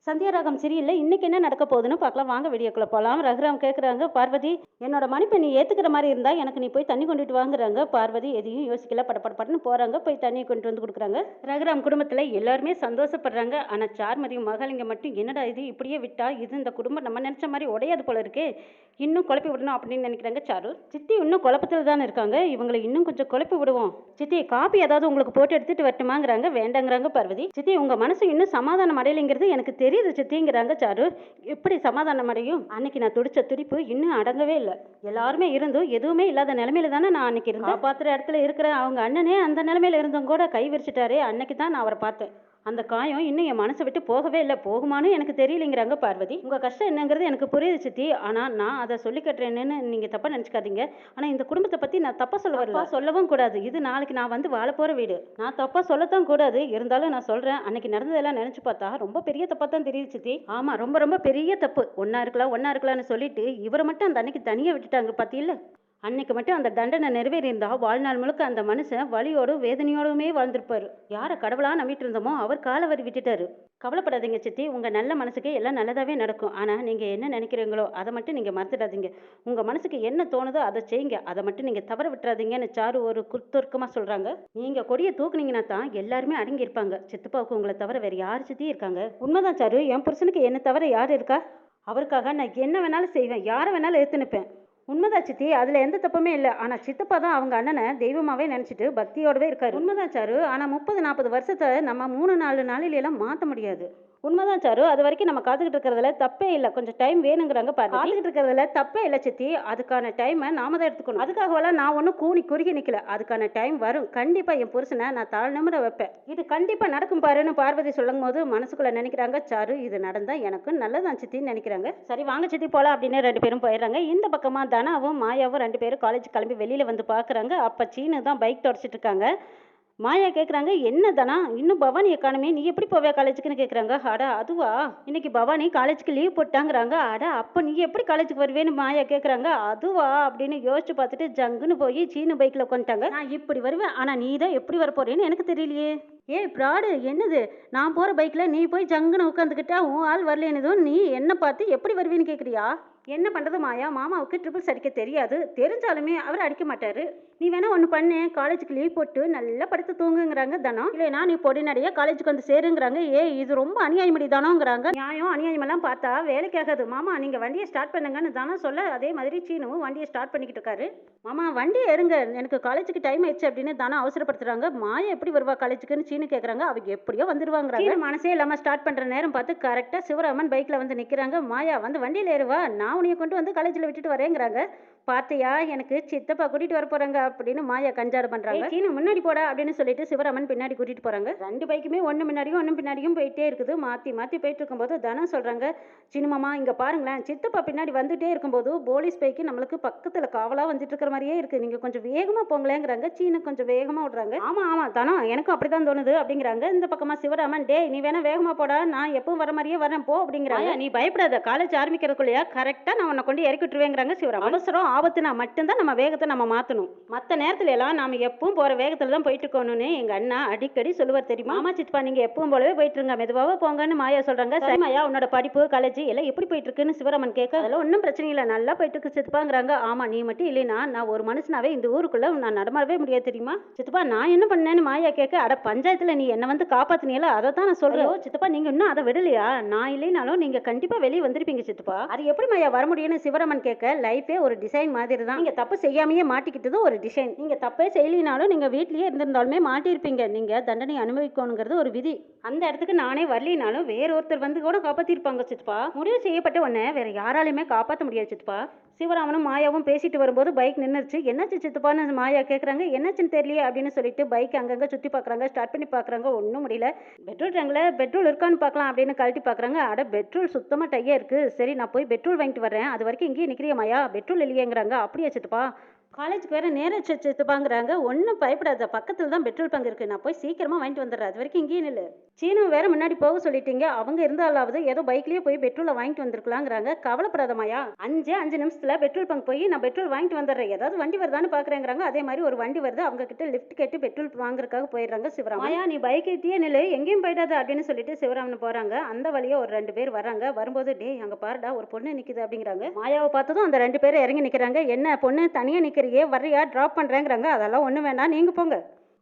சந்தியாராகம் சரியில்லை. இன்னைக்கு என்ன நடக்க போகுதுன்னு பார்க்கலாம். வாங்க வீடியோக்குள்ள போலாம். ரகுராம் கேட்குறாங்க, பார்வதி என்னோட மன்னிப்பை நீ ஏத்துக்கிற மாதிரி இருந்தா எனக்கு நீ போய் தண்ணி கொண்டுட்டு வாங்குறாங்க. பார்வதி எதையும் யோசிக்கல, படன்னு போறாங்க. போய் தண்ணி கொண்டு வந்து கொடுக்குறாங்க. ரகுராம் குடும்பத்துல எல்லாருமே சந்தோஷப்படுறாங்க. ஆனா சார்மதியும் மகளிங்க மட்டும் என்னடா இது இப்படியே விட்டா இது இந்த குடும்பம் நம்ம நினைச்ச மாதிரி உடையாது போல இருக்கே, இன்னும் குழப்பி விடணும் அப்படின்னு நினைக்கிறாங்க சாரு. சித்தி இன்னும் குழப்பத்தில் தானே இருக்காங்க, இவங்களை இன்னும் கொஞ்சம் குழப்பி விடுவோம். சித்தி காப்பி ஏதாவது உங்களுக்கு போட்டு எடுத்துட்டு வரட்டுமாங்கிறாங்க. வேண்டாங்கிறாங்க பார்வதி. சித்தி உங்க மனசு இன்னும் சமாதானம் அடையலைங்கிறது எனக்கு தெரியுது சித்திங்கிறாங்க சாரு. எப்படி சமாதானம் அடையும்? அன்னைக்கு நான் துடிச்ச துடிப்பு இன்னும் அடங்கவே இல்லை. எல்லாருமே இருந்தும் எதுவுமே இல்லாத நிலைமையில தானே நான் அன்னைக்கு இருந்தேன். பாத்திர இடத்துல இருக்கிற அவங்க அண்ணனே அந்த நிலைமையில இருந்தும் கூட கை விரிச்சிட்டாரே. அன்னைக்கு தான் நான் அவரை பார்த்தேன். அந்த காயம் இன்னும் என் மனசை விட்டு போகவே இல்லை. போகுமான்னு எனக்கு தெரியலைங்கிறாங்க பார்வதி. உங்க கஷ்டம் என்னங்கிறது எனக்கு புரியுது சித்தி. ஆனா நான் அதை சொல்லி கட்டுறேன்னு நீங்க தப்பா நினைச்சுக்காதீங்க. ஆனா இந்த குடும்பத்தை பத்தி நான் தப்பா சொல்ல வரல, சொல்லவும் கூடாது. இது நாளைக்கு நான் வந்து வாழ போற வீடு. நான் தப்பா சொல்லத்தான் கூடாது. இருந்தாலும் நான் சொல்றேன், அன்னைக்கு நடந்ததெல்லாம் நினைச்சு பார்த்தா ரொம்ப பெரிய தப்பா தான் தெரியுது சித்தி. ஆமா, ரொம்ப ரொம்ப பெரிய தப்பு. ஒன்னா இருக்கலாம்னு சொல்லிட்டு இவரை மட்டும் அந்த அன்னைக்கு தனியா விட்டுட்டாங்க பாத்தீங்களா. அன்னைக்கு மட்டும் அந்த தண்டனை நிறைவேறியிருந்தா வாழ்நாள் முழுக்க அந்த மனுஷன் வலியோடும் வேதனையோடுமே வாழ்ந்திருப்பாரு. யாரை கடவுளா நம்பிட்டு இருந்தோமோ அவர் காலை வரி விட்டுட்டாரு. கவலைப்படாதீங்க சித்தி, உங்க நல்ல மனசுக்கு எல்லாம் நல்லதாவே நடக்கும். ஆனா நீங்க என்ன நினைக்கிறீங்களோ அதை மட்டும் நீங்க மறந்துடாதீங்க. உங்க மனசுக்கு என்ன தோணுதோ அதை செய்யுங்க, அதை மட்டும் நீங்க தவற விட்டுறாதீங்கன்னு சாரு ஒரு குத்துர்க்கமா சொல்றாங்க. நீங்க கொடியை தூக்குனீங்கன்னா தான் எல்லாருமே அடங்கி இருப்பாங்க. சித்தப்பாவுக்கு உங்களை தவிர வேற யார் சித்தி இருக்காங்க? உண்மைதான் சாரு, என் புருஷனுக்கு என்ன தவிர யார் இருக்கா? அவருக்காக நான் என்ன வேணாலும் செய்வேன், யாரை வேணாலும் எடுத்து நிற்பேன். உண்மைதான் சித்தி, அதுல எந்த தப்புமே இல்லை. ஆனா சித்தப்பா தான் அவங்க அண்ணனை தெய்வமாவே நினைச்சிட்டு பக்தியோடவே இருக்காரு. உண்மைதான் சாரு, ஆனா 30-40 வருஷத்தை நம்ம 3-4 நாளில மாற்ற முடியாது. உண்மைதான் சாரு, அது வரைக்கும் நம்ம காத்துக்கிட்டு இருக்கிறதுல தப்பே இல்லை. கொஞ்சம் டைம் வேணுங்கிறாங்க பாரு. காத்துக்கிட்டு இருக்கிறதுல தப்பே இல்லை சித்தி. அதுக்கான டைமை நாம தான் எடுத்துக்கணும். அதுக்காகவெல்லாம் நான் ஒன்றும் கூனி குறுகி நிற்கல. அதுக்கான டைம் வரும். கண்டிப்பா என் புருஷனை நான் தாழ் நிமிர வைப்பேன். இது கண்டிப்பா நடக்கும் பாருன்னு பார்வதி சொல்லும் போது மனசுக்குள்ள நினைக்கிறாங்க சாரு, இது நடந்தா எனக்கு நல்லதான் சித்தின்னு நினைக்கிறாங்க. சரி வாங்க சித்தி போலாம் அப்படின்னு 2 பேரும் போயிடுறாங்க. இந்த பக்கமா தனாவும் மாயாவும் 2 பேரும் காலேஜ் கிளம்பி வெளியில வந்து பாக்குறாங்க. அப்ப சீனு தான் பைக் தொடச்சிட்டு இருக்காங்க. மாயா கேட்குறாங்க, என்ன தானா இன்னும் பவானியை காணுமே, நீ எப்படி போவே காலேஜுக்குன்னு கேட்குறாங்க. அடா அதுவா, இன்னைக்கு பவானி காலேஜுக்கு லீவ் போட்டாங்கிறாங்க. அடா அப்போ நீ எப்படி காலேஜுக்கு வருவேன்னு மாயா கேட்குறாங்க. அதுவா அப்படின்னு யோசிச்சு பார்த்துட்டு ஜங்குன்னு போய் சீனு பைக்கில் உட்காந்துட்டாங்க. நான் இப்படி வருவேன், ஆனால் நீ தான் எப்படி வர போறேன்னு எனக்கு தெரியலையே. ஏய் ப்ராடு, என்னது நான் போகிற பைக்கில் நீ போய் ஜங்குன்னு உட்காந்துக்கிட்டா உன் ஆள் வரலேனதும் நீ என்ன பார்த்து எப்படி வருவேன்னு கேட்குறியா? என்ன பண்ணுறது மாயா, மாமாவுக்கு ட்ரிபிள்ஸ் அடிக்க தெரியாது. தெரிஞ்சாலுமே அவர் அடிக்க மாட்டார். நீ வேணா ஒன்று பண்ணு, காலேஜுக்கு லீவ் போட்டு நல்லா படுத்து தூங்குங்கிறாங்க தனம். இல்லைனா நீ பொடிநடையா காலேஜுக்கு வந்து சேருங்கிறாங்க. இது ரொம்ப அநியாயமடி தானோங்கிறாங்க. நியாயம் அநியாயமெல்லாம் பார்த்தா வேலைக்காகாது. மாமா நீங்கள் வண்டியை ஸ்டார்ட் பண்ணுங்கன்னு தானம் சொல்ல, அதே மாதிரி சீனுவும் வண்டியை ஸ்டார்ட் பண்ணிக்கிட்டு இருக்காரு. மாமா வண்டியை எடுங்க, எனக்கு காலேஜுக்கு டைம் ஆயிடுச்சு அப்படின்னு தானே அவசரப்படுத்துறாங்க. மாயா எப்படி வருவா காலேஜுக்குன்னு சீனு கேட்குறாங்க. அவங்க எப்படியோ வந்துருவாங்கிறாங்க. மனசே இல்லாமல் ஸ்டார்ட் பண்ணுற நேரம் பார்த்து கரெக்டாக சிவராமன் பைக்கில் வந்து நிற்கிறாங்க. மாயா வந்து வண்டியில் ஏறுவா, நான் உன்னைய கொண்டு வந்து காலேஜில் விட்டுட்டு வரேங்கிறாங்க. பார்த்தியா, எனக்கு சித்தப்பா கூட்டிட்டு வர போறாங்க அப்படின்னு மாயா கஞ்சாடு பண்றாங்க. சீனு முன்னாடி போடா அப்படின்னு சொல்லிட்டு சிவராமன் பின்னாடி கூட்டிட்டு போறாங்க. 2 பைக்குமே ஒன்று முன்னாடியும் ஒன்று பின்னாடியும் போயிட்டே இருக்குது. மாற்றி மாற்றி போயிட்டு இருக்கும்போது தனம் சொல்றாங்க, சின்னமாமா இங்கே பாருங்களேன், சித்தப்பா பின்னாடி வந்துட்டே இருக்கும்போது போலீஸ் பைக்கு நம்மளுக்கு பக்கத்தில் காவலாக வந்துட்டு இருக்கிற மாதிரியே இருக்கு, நீங்கள் கொஞ்சம் வேகமாக போங்களேங்கிறாங்க. சீனு கொஞ்சம் வேகமாக விடுறாங்க. ஆமாம் ஆமாம் தனம், எனக்கும் அப்படி தான் தோணுது அப்படிங்கிறாங்க. இந்த பக்கமாக சிவராமன், டே நீ வேணா வேகமாக போடா, நான் எப்பவும் வர மாதிரியே வரேன் போ அப்படிங்கிறாங்க. நீ பயப்படாத, காலேஜ் ஆரம்பிக்கிறதுக்குள்ளேயா கரெக்டாக நான் உன்னை கொண்டு இறக்கி விட்டுருவேங்கிறாங்க சிவராமன். அவசரம் ஆபத்துனா மட்டும்தான் நம்ம வேகத்தை நம்ம மாற்றணும். மற்ற நேரத்துல எல்லாம் நாம எப்பவும் போகிற வேகத்தில் தான் போயிட்டு இருக்கணும்னு எங்கள் அண்ணா அடிக்கடி சொல்லுவார் தெரியுமா. ஆமா சித்தப்பா, நீங்கள் எப்பவும் போலவே போயிட்டு இருங்க, மெதுவாக போங்கன்னு மாயா சொல்கிறாங்க. சரி மாயா, உன்னோட படிப்பு காலேஜ் எல்லாம் எப்படி போயிட்டு இருக்குன்னு சிவராமன் கேட்க, அதெல்லாம் ஒன்றும் பிரச்சனை இல்லை, நல்லா போயிட்டு இருக்கு சித்தப்பாங்கிறாங்க. ஆமாம், நீ மட்டும் இல்லைனா நான் ஒரு மனுஷனாவே இந்த ஊருக்குள்ளே நான் நடமாடவே முடியாது தெரியுமா. சித்தப்பா நான் என்ன பண்ணேன்னு மாயா கேட்க, அட பஞ்சாயத்தில் நீ என்னை வந்து காப்பாற்றினீங்களா, அதை தான் நான் சொல்கிறேன். சித்தப்பா நீங்கள் இன்னும் அதை விடலையா, நான் இல்லைனாலும் நீங்கள் கண்டிப்பாக வெளியே வந்திருப்பீங்க சித்தப்பா. அது எப்படி மாயா வர முடியும்னு சிவராமன் கேட்க, லைஃபே ஒரு டிசைன் மாதிரி தான். நீங்க தப்பு செய்யாமையே மாட்டிக்கிட்டது ஒரு டிசைன். நீங்க தப்பே செய்யலினாலும் நீங்க வீட்லயே இருந்திருந்தாலுமே மாட்டிருப்பீங்க. நீங்க தண்டனை அனுபவிக்கணுங்கிறது ஒரு விதி. அந்த இடத்துக்கு நானே வரலினாலும் வேற ஒருத்தர் வந்து கூட காப்பாத்திருப்பாங்க சித்தப்பா. முடிவு செய்யப்பட்ட உடனே வேற யாராலையுமே காப்பாற்ற முடியாது சித்தப்பா. சிவராமனும் மாயாவும் பேசிட்டு வரும்போது பைக் நின்றுச்சு. என்னாச்சு சித்தப்பான்னு மாயா கேட்குறாங்க. என்னாச்சுன்னு தெரியலையே அப்படின்னு சொல்லிட்டு பைக் அங்கங்கே சுற்றி பார்க்குறாங்க, ஸ்டார்ட் பண்ணி பார்க்குறாங்க, ஒன்றும் முடியல. பெட்ரோல் டேங்கில் பெட்ரோல் இருக்கான்னு பார்க்கலாம் அப்படின்னு கழட்டி பார்க்குறாங்க. அட பெட்ரோல் சுத்தமாக டையே இருக்குது. சரி நான் போய் பெட்ரோல் வாங்கிட்டு வரேன், அது வரைக்கும் இங்கேயே நிற்கிறிய மாயா, பெட்ரோல் இல்லையேங்கிறாங்க. அப்படியா சித்தப்பா, காலேஜுக்கு வேற நேரம் சித்துப்பாங்கிறாங்க. ஒன்றும் பயப்படாத, பக்கத்தில் தான் பெட்ரோல் பங்க் இருக்கு, நான் போய் சீக்கிரமா வாங்கிட்டு வந்துடுறேன். அது வரைக்கும் இங்கேயே நில்லு. சீனு வேற முன்னாடி போக சொல்லிட்டீங்க. அவங்க இருந்தாலாவது ஏதோ பைக்லயே போய் பெட்ரோலை வாங்கிட்டு வந்திருக்கலாங்கிறாங்க. கவலைப்படாத மாயா, 5 நிமிஷத்துல பெட்ரோல் பங்க் போய் நான் பெட்ரோல் வாங்கிட்டு வந்துடுறேன். ஏதாவது வண்டி வருதான்னு பாக்குறேங்கிறாங்க. அதே மாதிரி ஒரு வண்டி வருது, அவங்க கிட்ட லிஃப்ட் கேட்டு பெட்ரோல் வாங்குறதுக்காக போயிடுறாங்க சிவராமன். மாயா, நீ பைக் கிட்டே நில்லு, எங்கேயும் போயிடாத அப்படின்னு சொல்லிட்டு சிவராமன் போறாங்க. அந்த வழியா ஒரு 2 பேர் வராங்க. வரும்போது டே அங்க பாருடா ஒரு பொண்ணு நிக்குது அப்படிங்கிறாங்க. மாயாவை பார்த்ததும் அந்த 2 பேரும் இறங்கி நிக்கிறாங்க. என்ன பொண்ணு தனியா நிக்கிறியே, வர்றியா, டிராப் பண்றேங்கிறாங்க. அதெல்லாம் ஒண்ணு வேண்டாம், நீங்க போங்க.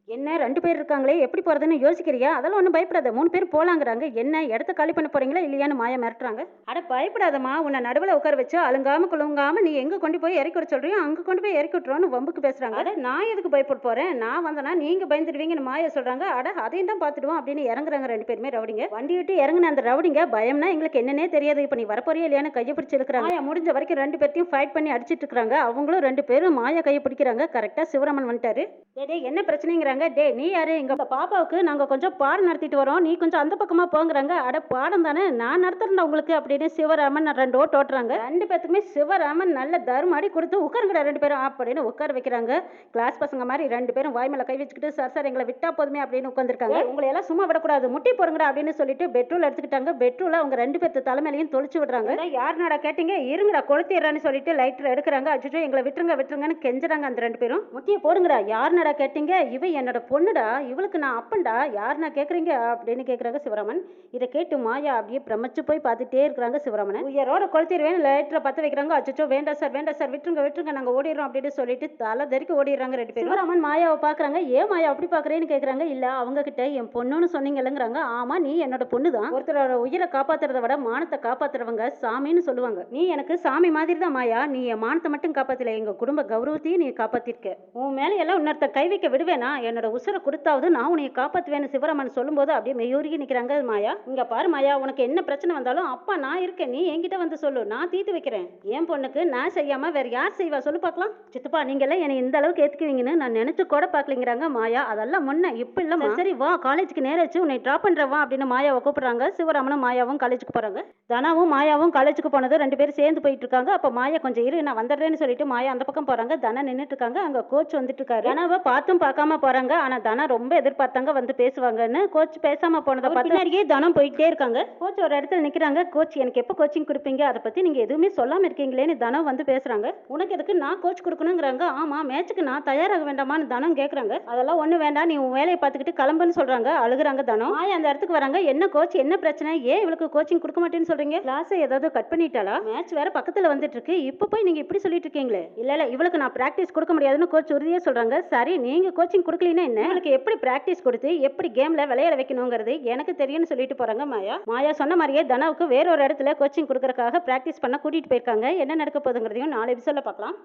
என்ன 2 பேர் இருக்காங்களே, எப்படி போறதுன்னு யோசிக்கிறியா? அதெல்லாம் ஒன்றும் பயப்படாத, 3 பேர் போலாங்கிறாங்க. என்ன இடத்த காலி பண்ண போறீங்களா இல்லையான்னு மாயா மிரட்டுறாங்க. அட பயப்படாதம்மா, உன்னை நடுவில் உட்கார வச்சு அழுங்காம குழுங்காம நீ எங்க கொண்டு போய் இறக்கி விட சொல்றியோ அங்க கொண்டு போய் இறக்கி விட்டுருவோன்னு வம்புக்கு பேசுறாங்க. அட நான் எதுக்கு பயப்பட போறேன், நான் வந்தனா நீங்க பயந்துடுவீங்கன்னு மாயா சொல்றாங்க. அட அதையும் தான் பார்த்துடுவோம் அப்படின்னு இறங்குறாங்க 2 பேருமே ரவுடிங்க. வண்டி விட்டு இறங்குன அந்த ரவுடிங்க பயம்னா எங்களுக்கு என்னன்னே தெரியாது, இப்போ நீ வரப்போறியா இல்லையான்னு கையை பிடிச்சி இருக்கிறாங்க. மாயா முடிஞ்ச வரைக்கும் 2 பேர்த்தையும் ஃபைட் பண்ணி அடிச்சிட்டு இருக்காங்க. அவங்களும் 2 பேரும் மாயா கையை பிடிக்கிறாங்க. கரெக்டா சிவராமன் வந்துட்டாரு. டே என்ன பிரச்சனைங்கிறாங்க. டே நீ யாரு, எங்க பாப்பாவுக்கு நாங்க கொஞ்சம் பாடம் நடத்திட்டு வரோம், நீ கொஞ்சம் அந்த பக்கமா போங்கிறாங்க. அட பாடம் தானே, நான் நடத்துறேன் உங்களுக்கு அப்படின்னு சிவராமன் 2 ஓட்டு ஓட்டுறாங்க. 2 பேத்துக்குமே சிவராமன் நல்ல தருமாடி கொடுத்து உட்காருங்கடா 2 பேரும் அப்படின்னு உட்கார வைக்கிறாங்க. கிளாஸ் பசங்க மாதிரி 2 பேரும் வாய் மேல கை வச்சுக்கிட்டு சார் எங்களை விட்டா போதுமே அப்படின்னு உட்காந்துருக்காங்க. உங்களை எல்லாம் சும்மா விடக்கூடாது, முட்டி போறங்கடா அப்படின்னு சொல்லிட்டு பெட்ரோல் எடுத்துக்கிட்டாங்க. பெட்ரோல அவங்க 2 பேர்த்து தலைமையிலையும் தொளிச்சு விடுறாங்க. யார் நாடா கேட்டீங்க, இருங்கடா கொளுத்திடுறான்னு சொல்லிட்டு லைட்டர் எடுக்கிறாங்க. அஜிஜோ எங்களை விட்டுருங்கன்னு கெஞ்சுறாங்க அந்த 2 பேரும். முட்டியை போடுங்கடா, யார் நாடா கேட்டீங்க, இவ என்னோட பொண்ணுடா, இவளுக்கு நான் அப்பன்டா, யாருன்னா கேட்குறீங்க அப்படின்னு கேட்குறாங்க சிவராமன். இதை கேட்டு மாயா அப்படியே பிரமிச்சு போய் பார்த்துட்டே இருக்கிறாங்க சிவராமனை. உயரோட கொளுத்திடுவேன் லைட்டரை பற்ற வைக்கிறாங்க. அச்சோ வேண்டாம் சார் விட்டுருங்க நாங்கள் ஓடிடுறோம் அப்படின்னு சொல்லிட்டு தலை தெறிக்க ஓடிடுறாங்க 2 பேரும். சிவராமன் மாயாவை பார்க்குறாங்க. ஏன் மாயா அப்படி பார்க்குறேன்னு கேட்குறாங்க. இல்லை அவங்க கிட்ட என் பொண்ணுன்னு சொன்னீங்கல்லங்கிறாங்க. ஆமாம் நீ என்னோட பொண்ணு தான், ஒருத்தரோட உயிரை காப்பாற்றுறத விட மானத்தை காப்பாற்றுறவங்க சாமின்னு சொல்லுவாங்க. நீ எனக்கு சாமி மாதிரி தான் மாயா, நீ என் மானத்தை மட்டும் காப்பாற்றல, எங்கள் குடும்ப கௌரவத்தையும் நீ காப்பாற்றிருக்க. உன் மேலே எல்லாம் இன்னொருத்த கை வைக்க விடுவேனா, என்னோட உசுரை கொடுத்தாவது நான் உன்னை காப்பாற்றுவேன்னு சிவராமன் சொல்லும்போது அப்படியே மெய்யூருகி நிற்கிறாங்க மாயா. இங்க பாரு மாயா, உனக்கு என்ன பிரச்சனை வந்தாலும் அப்பா நான் இருக்கேன், நீ என்கிட்ட வந்து சொல்லு, நான் தீர்த்து வைக்கிறேன். என் பொண்ணுக்கு நான் செய்யாம வேற யார் செய்வா சொல்லு பார்க்கலாம். சித்தப்பா நீங்க எல்லாம் என்னை இந்த அளவுக்கு ஏத்துக்குவீங்கன்னு நான் நினைச்சு கூட பார்க்கலங்கிறாங்க மாயா. அதெல்லாம் முன்ன இப்ப இல்ல. சரி வா காலேஜுக்கு நேரம் வச்சு உன்னை ட்ராப் பண்றவா அப்படின்னு மாயாவை கூப்பிடுறாங்க. சிவராமனும் மாயாவும் காலேஜுக்கு போறாங்க. தனாவும் மாயாவும் காலேஜுக்கு போனது 2 பேரும் சேர்ந்து போயிட்டு இருக்காங்க. அப்ப மாயா கொஞ்சம் இரு நான் வந்துடுறேன்னு சொல்லிட்டு மாயா அந்த பக்கம் போறாங்க. தனா நின்றுட்டு இருக்காங்க. அங்க கோச் வந்துட்டு இருக்காரு. தனாவை பார்த்தும் பார்க்காம போறாங்க. ஆனா தனா ரொம்ப எதிர்பார்த்தாங்க வந்து பேசுவாங்கன்னு. கோச் பேசாம போனதை பார்த்து பின்னாடியே தனம் போயிட்டே இருக்காங்க. கோச் ஒரு இடத்துல நிக்கிறாங்க. கோச் எனக்கு எப்போ கோச்சிங் கொடுப்பீங்க, அதை பத்தி நீங்க எதுவுமே சொல்லாம இருக்கீங்களேன்னு தனம் வந்து பேசுறாங்க. உனக்கு எதுக்கு நான் கோச் கொடுக்கணுங்கிறாங்க. ஆமா மேட்சுக்கு நான் தயாராக வேண்டாமான்னு தனம் கேட்கறாங்க. அதெல்லாம் ஒண்ணு வேண்டாம், நீ உன் வேலையை பார்த்துக்கிட்டு கிளம்புன்னு சொல்றாங்க. அழுகுறாங்க தனம். மாயா அந்த இடத்துக்கு வராங்க. என்ன கோச் என்ன பிரச்சனை, ஏன் இவளுக்கு கோச்சிங் கொடுக்க மாட்டேன்னு சொல்றீங்க, கிளாஸ் ஏதாவது கட் பண்ணிட்டாளா, மேட்ச் வேற பக்கத்துல வந்துட்டு இருக்கு, இப்போ போய் நீங்க இப்படி சொல்லிட்டு இருக்கீங்களே. இல்ல இவளுக்கு நான் பிராக்டிஸ் கொடுக்க முடியாதுன்னு கோச் உறுதியா சொல்றாங்க. சரி நீங்க கோச்சிங் கொடுக்கலன்னா என்ன, உங்களுக்கு எப்படி பிராக்டிஸ் கொடுத்து எப்படி கேம்ல விளையாட வைக்கணுங்கிறது எனக்கு தெரியும்னு சொல்லிட்டு போறாங்க மாயா. மாயா சொன்ன மாதிரியே தனாவுக்கு வேற ஒரு இடத்துல கோச்சிங் கொடுக்கறதுக்காக பிராக்டிஸ் பண்ண கூட்டிட்டு போயிருக்காங்க. என்ன நடக்க போகுதுங்கிறதையும் நாளை எபிசோட்ல பார்க்கலாம்.